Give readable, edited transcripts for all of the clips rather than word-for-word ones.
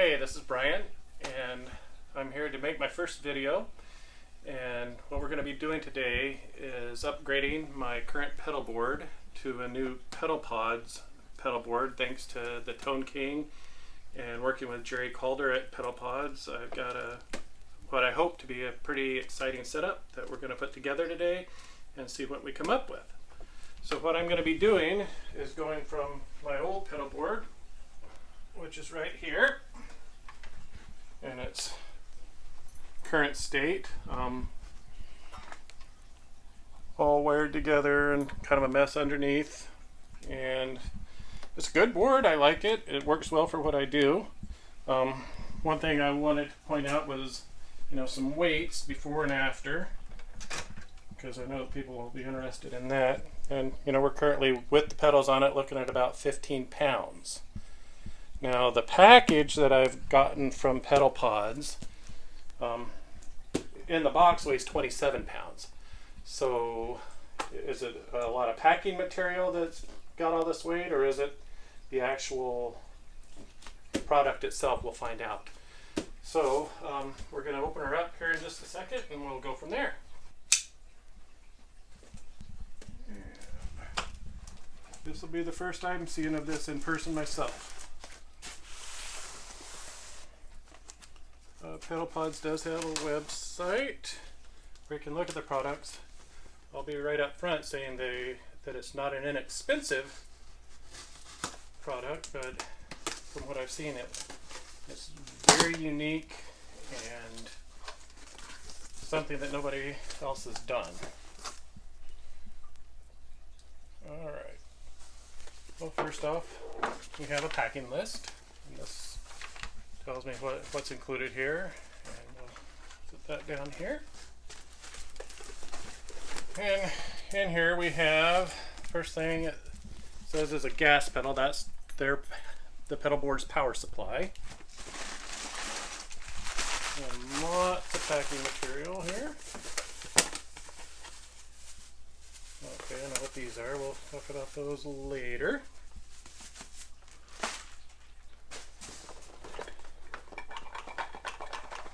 Hey, this is Brian, and I'm here to make my first video. And what we're going to be doing today is upgrading my current pedal board to a new Pedal Pods pedal board, thanks to the Tone King and working with Jerry Calder at Pedal Pods. I've got what I hope to be a pretty exciting setup that we're going to put together today and see what we come up with. So what I'm going to be doing is going from my old pedal board, which is right here, and its current state, all wired together and kind of a mess underneath. And it's a good board. I like it. It works well for what I do. One thing I wanted to point out was, some weights before and after, because I know that people will be interested in that. And we're currently, with the pedals on it, looking at about 15 pounds. Now the package that I've gotten from Pedal Pods in the box weighs 27 pounds. So is it a lot of packing material that's got all this weight, or is it the actual product itself? We'll find out. So we're going to open her up here in just a second and we'll go from there. This will be the first time seeing of this in person myself. Pedal Pods does have a website where you can look at the products. I'll be right up front saying that it's not an inexpensive product, but from what I've seen, it's very unique and something that nobody else has done. Alright. Well, first off, we have a packing list, and this tells me what's included here, and we'll put that down here. And in here we have, first thing it says is a gas pedal. That's the pedal board's power supply. And lots of packing material here. Okay, I know what these are. We'll talk about those later.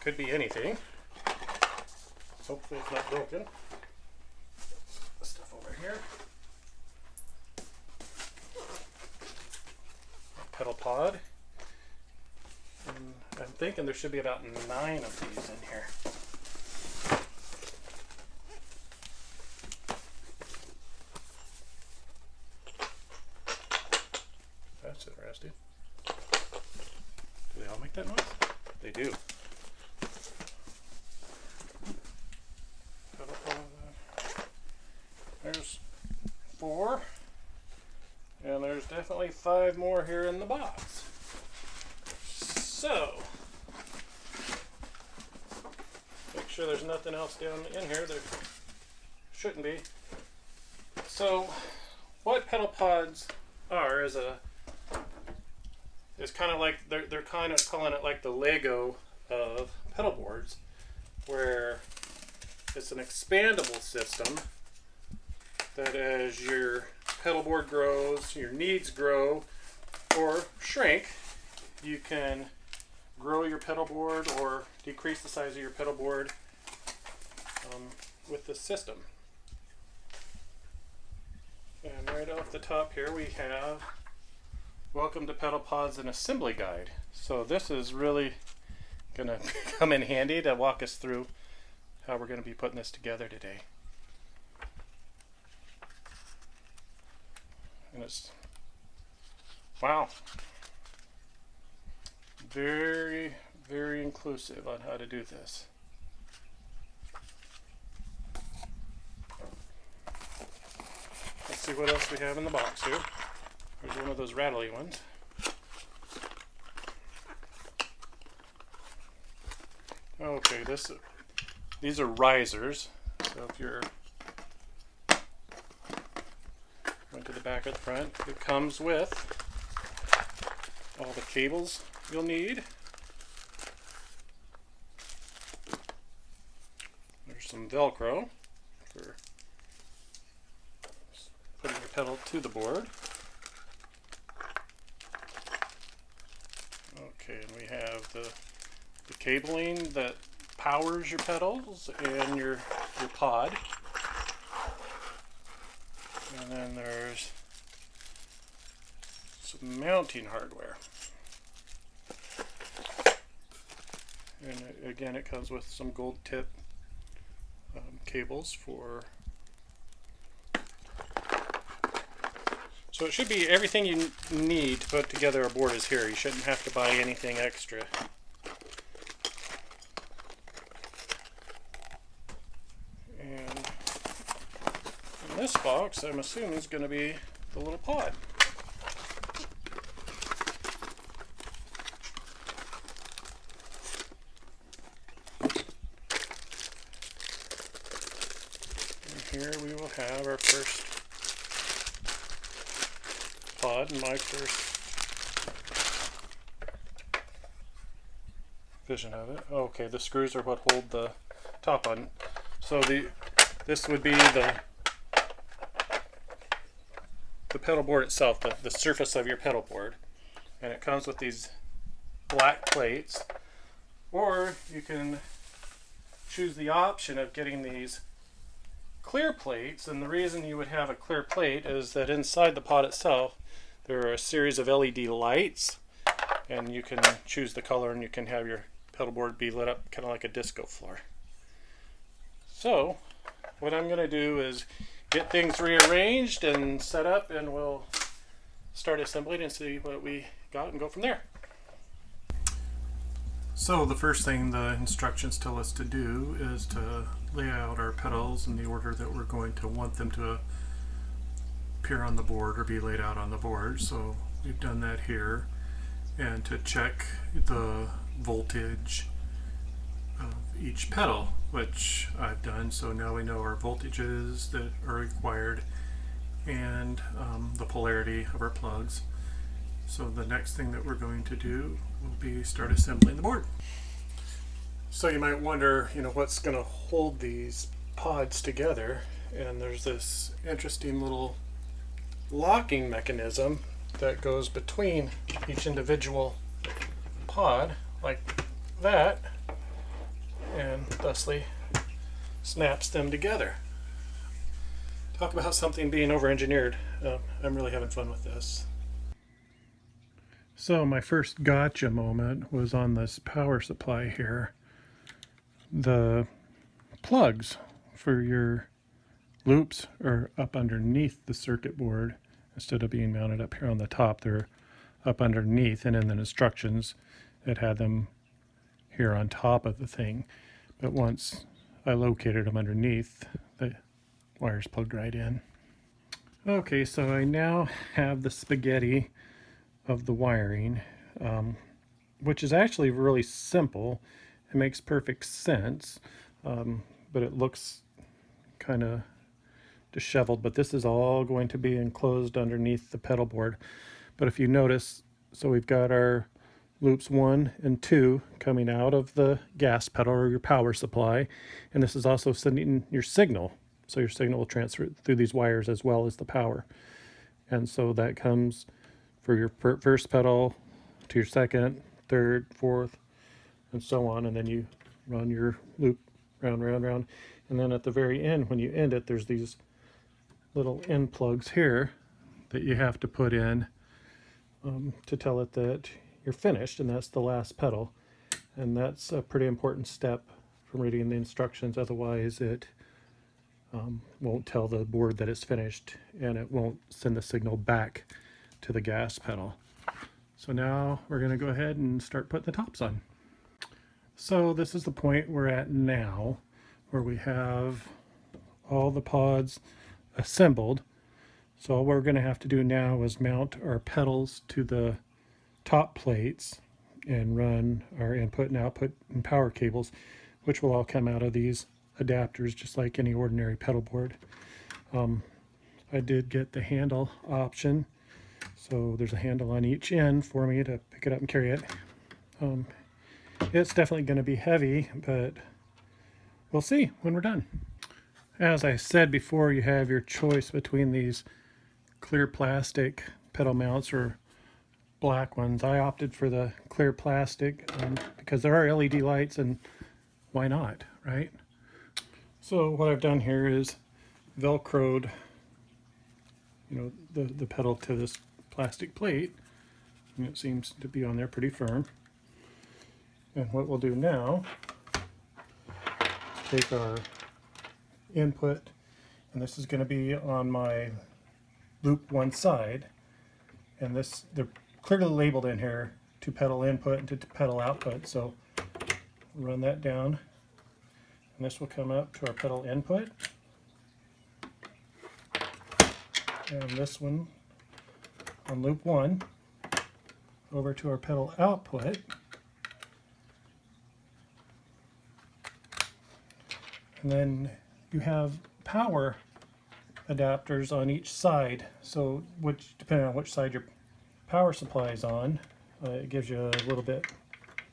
Could be anything. Hopefully it's not broken. This stuff over here. A pedal pod. And I'm thinking there should be about 9 of these in here. That's interesting. Do they all make that noise? They do. There's 4, and there's definitely 5 more here in the box. So, make sure there's nothing else down in here. There shouldn't be. So, what Pedal Pods are is kind of like, they're kind of calling it like the Lego of pedal boards, where it's an expandable system that as your pedal board grows, your needs grow or shrink, you can grow your pedal board or decrease the size of your pedal board with this system. And right off the top here we have Welcome to Pedal Pods, an assembly guide. So this is really going to come in handy to walk us through how we're going to be putting this together today. And it's, wow, very, very inclusive on how to do this. Let's see what else we have in the box here. There's one of those rattly ones. Okay, these are risers. So if you're going to the back or the front, it comes with all the cables you'll need. There's some Velcro for putting your pedal to the board. Okay, and we have the cabling that powers your pedals and your pod. And then there's some mounting hardware. And again, it comes with some gold tip cables for. So it should be everything you need to put together a board is here. You shouldn't have to buy anything extra. And in this box, I'm assuming is going to be the little pod. Here we will have our first pod and my first vision of it. Okay, the screws are what hold the top on. So this would be the pedal board itself, the surface of your pedal board, and it comes with these black plates, or you can choose the option of getting these clear plates. And the reason you would have a clear plate is that inside the pod itself there are a series of LED lights, and you can choose the color and you can have your pedal board be lit up kind of like a disco floor. So what I'm going to do is get things rearranged and set up, and we'll start assembling and see what we got and go from there. So the first thing the instructions tell us to do is to lay out our pedals in the order that we're going to want them to appear on the board or be laid out on the board. So we've done that here, and to check the voltage of each pedal, which I've done. So now we know our voltages that are required and the polarity of our plugs. So the next thing that we're going to do will be start assembling the board. So you might wonder, what's going to hold these pods together, and there's this interesting little locking mechanism that goes between each individual pod like that, and thusly snaps them together. Talk about something being over-engineered. I'm really having fun with this. So my first gotcha moment was on this power supply here. The plugs for your loops are up underneath the circuit board. Instead of being mounted up here on the top, they're up underneath, and in the instructions it had them here on top of the thing. But once I located them underneath, the wires plugged right in. Okay, so I now have the spaghetti of the wiring, which is actually really simple. It makes perfect sense, but it looks kind of disheveled. But this is all going to be enclosed underneath the pedal board. But if you notice, so we've got our loops 1 and 2 coming out of the gas pedal or your power supply, and this is also sending your signal. So your signal will transfer through these wires as well as the power. And so that comes for your first pedal to your second, third, fourth, and so on. And then you run your loop round, round, round. And then at the very end, when you end it, there's these little end plugs here that you have to put in to tell it that you're finished, and that's the last pedal. And that's a pretty important step from reading the instructions. Otherwise it won't tell the board that it's finished, and it won't send the signal back to the gas pedal. So now we're going to go ahead and start putting the tops on. So this is the point we're at now, where we have all the pods assembled. So all we're going to have to do now is mount our pedals to the top plates and run our input and output and power cables, which will all come out of these adapters just like any ordinary pedal board. I did get the handle option, so there's a handle on each end for me to pick it up and carry it. It's definitely going to be heavy, but we'll see when we're done. As I said before, you have your choice between these clear plastic pedal mounts or black ones. I opted for the clear plastic because there are LED lights, and why not, right? So what I've done here is velcroed, the pedal to this plastic plate, and it seems to be on there pretty firm. And what we'll do now is take our input, and this is going to be on my loop one side, and they're clearly labeled in here to pedal input and to pedal output, so run that down, and this will come up to our pedal input, and this one on loop one over to our pedal output. And then you have power adapters on each side, so depending on which side your power supply is on, it gives you a little bit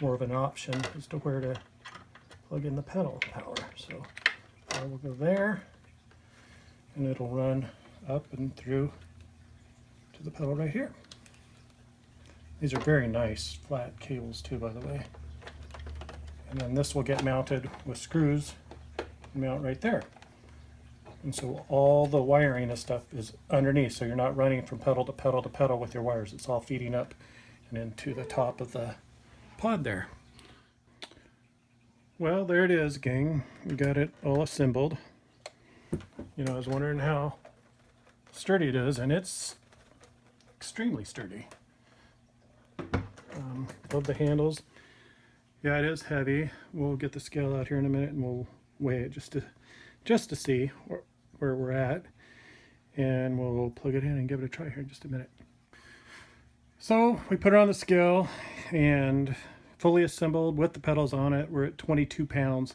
more of an option as to where to plug in the pedal power. So we'll go there, and it'll run up and through to the pedal right here. These are very nice flat cables too, by the way. And then this will get mounted with screws, mount right there. And so all the wiring and stuff is underneath, so you're not running from pedal to pedal to pedal with your wires. It's all feeding up and into the top of the pod there. Well, there it is, gang. We got it all assembled. I was wondering how sturdy it is, and it's extremely sturdy. Love the handles. Yeah, it is heavy. We'll get the scale out here in a minute, and we'll weigh it just to see where we're at, and we'll plug it in and give it a try here in just a minute. So we put it on the scale, and fully assembled with the pedals on it, we're at 22 pounds.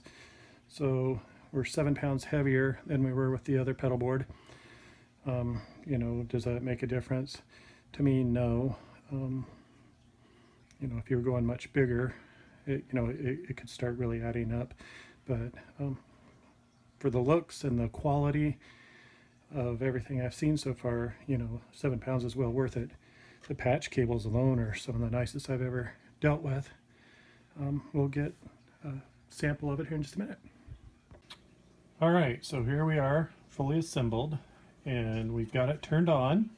So we're 7 pounds heavier than we were with the other pedal board. Does that make a difference? To me, no. If you were going much bigger, it could start really adding up. But for the looks and the quality of everything I've seen so far, 7 pounds is well worth it. The patch cables alone are some of the nicest I've ever dealt with. We'll get a sample of it here in just a minute. All right, so here we are, fully assembled, and we've got it turned on.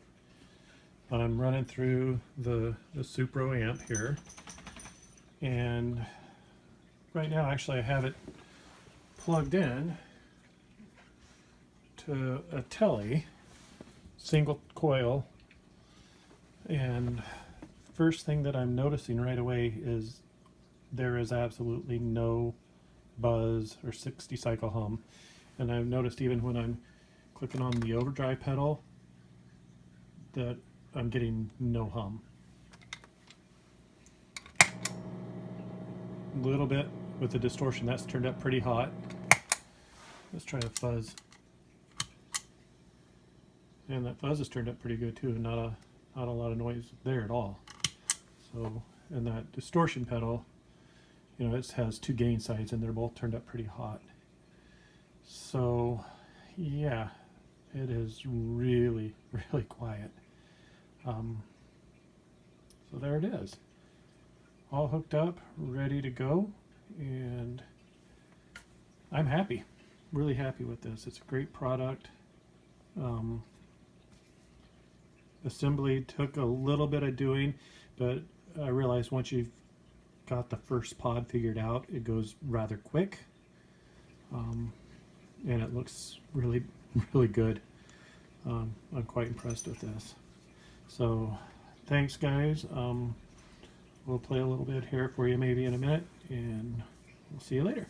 I'm running through the Supro amp here, and right now actually I have it plugged in to a Tele single coil, and first thing that I'm noticing right away is there is absolutely no buzz or 60 cycle hum. And I've noticed even when I'm clicking on the overdrive pedal that I'm getting no hum. A little bit with the distortion, that's turned up pretty hot. Let's try a fuzz. And that fuzz is turned up pretty good too, and not a lot of noise there at all. So, and that distortion pedal, it has two gain sides and they're both turned up pretty hot. So yeah, it is really, really quiet. So there it is, all hooked up, ready to go, and I'm happy, really happy with this. It's a great product. Assembly took a little bit of doing, but I realized once you've got the first pod figured out, it goes rather quick, and it looks really, really good. I'm quite impressed with this. So thanks, guys. We'll play a little bit here for you maybe in a minute, and we'll see you later.